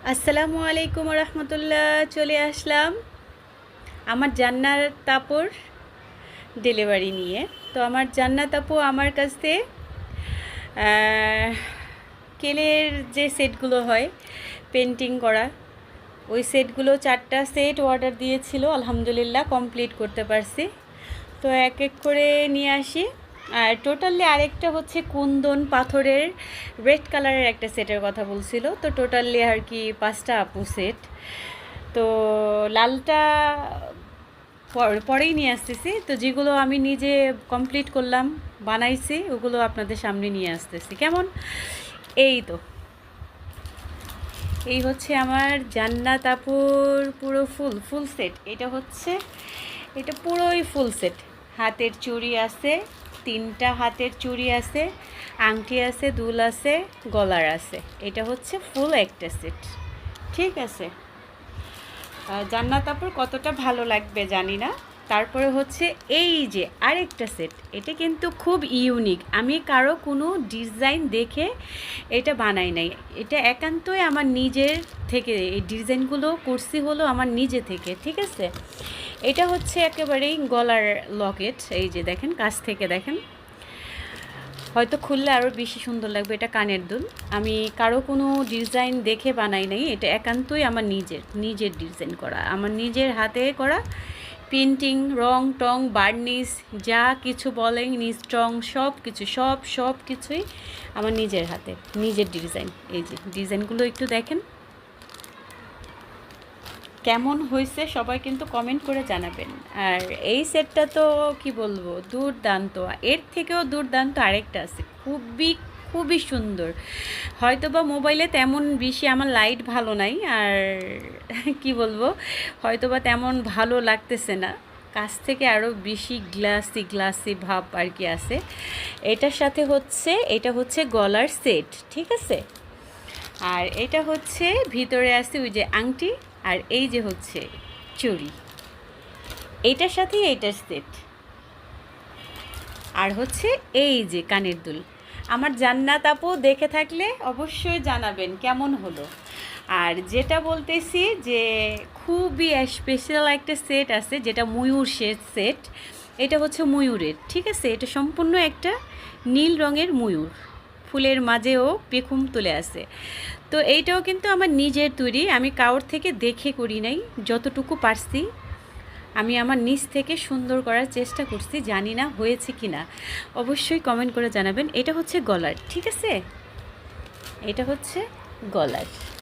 আসসালামু আলাইকুম রহমতুল্লাহ। চলে আসলাম আমার জান্নাত আপুর ডেলিভারি নিয়ে। তো আমার জান্নাত আপু আমার কাছে কেলের যে সেটগুলো হয় পেন্টিং করা, ওই সেটগুলো 4টা সেট অর্ডার দিয়েছিল। আলহামদুলিল্লাহ কমপ্লিট করতে পারছি। তো এক এক করে নিয়ে আসি। আর টোটালি আরেকটা হচ্ছে কুন্দন পাথরের রেড কালারের একটা সেটের কথা বলছিল। তো টোটালি আর কি 5টা আপু সেট। তো লালটা পরেই নিয়ে আসতেছি। তো যেগুলো আমি নিজে কমপ্লিট করলাম, বানাইছি, ওগুলো আপনাদের সামনে নিয়ে আসতেছি। কেমন? এই তো এই হচ্ছে আমার জান্নাত আপুর পুরো ফুল সেট। এটা পুরোই ফুল সেট। হাতের চুড়ি আছে, 3টা হাতের চুড়ি আছে, আংটি আছে, দুল আছে, গলার আছে। এটা হচ্ছে ফুল একটা সেট। ঠিক আছে, জান্নাত আপুর কতটা ভালো লাগবে জানি না। তারপরে হচ্ছে এই যে আরেকটা সেট, এটা কিন্তু খুব ইউনিক। আমি কারো কোনো ডিজাইন দেখে এটা বানাই নাই, এটা একান্তই আমার নিজের থেকে। এই ডিজাইনগুলো করছি হলো আমার নিজে থেকে। ঠিক আছে, এটা হচ্ছে একেবারেই গলার লকেট। এই যে দেখেন, কাছ থেকে দেখেন, হয়তো খুললে আরও বেশি সুন্দর লাগবে। এটা কানের দুল, আমি কারো কোনো ডিজাইন দেখে বানাই নাই, এটা একান্তই আমার নিজের ডিজাইন করা, আমার নিজের হাতে করা। পেন্টিং, রং টং, বার্নিশ, যা কিছু বলেন, স্ট্রং, সব কিছুই আমার নিজের হাতে, নিজের ডিজাইন। এই যে ডিজাইনগুলো একটু দেখেন কেমন হয়েছে, সবাই কিন্তু কমেন্ট করে জানাবেন। আর এই সেটটা তো কি বলবো, দুর্দান্ত। এর থেকেও দুর্দান্ত আরেকটা আছে, খুবই সুন্দর। হয়তো বা মোবাইলে তেমন বেশি আমার লাইট ভালো নাই, আর কি বলবো, হয়তো বা তেমন ভালো লাগতেছে না, কাছ থেকে আরও বেশি গ্লাসি ভাব আর কি আছে। এটা হচ্ছে গলার সেট। ঠিক আছে, আর এটা হচ্ছে ভিতরে আছে ওই যে আংটি, আর এই যে হচ্ছে চুড়ি, এইটার সাথে এইটার সেট। আর হচ্ছে এই যে কানের দুল। আমার জান্নাত আপু দেখে থাকলে অবশ্যই জানাবেন কেমন হলো। আর যেটা বলতেছি যে খুবই স্পেশাল একটা সেট আছে, যেটা ময়ূর সেট। এটা হচ্ছে ময়ূরের। ঠিক আছে, এটা সম্পূর্ণ একটা নীল রঙের ময়ূর, ফুলের মাঝেও পেখম তুলে আছে। তো এইটাও কিন্তু আমার নিজের তৈরি, আমি কারোর থেকে দেখে করি নাই। যতটুকু পারছি আমি আমার নিজ থেকে সুন্দর করার চেষ্টা করছি, জানি না হয়েছে কি না, অবশ্যই কমেন্ট করে জানাবেন। এটা হচ্ছে গলার। ঠিক আছে, এটা হচ্ছে গলার।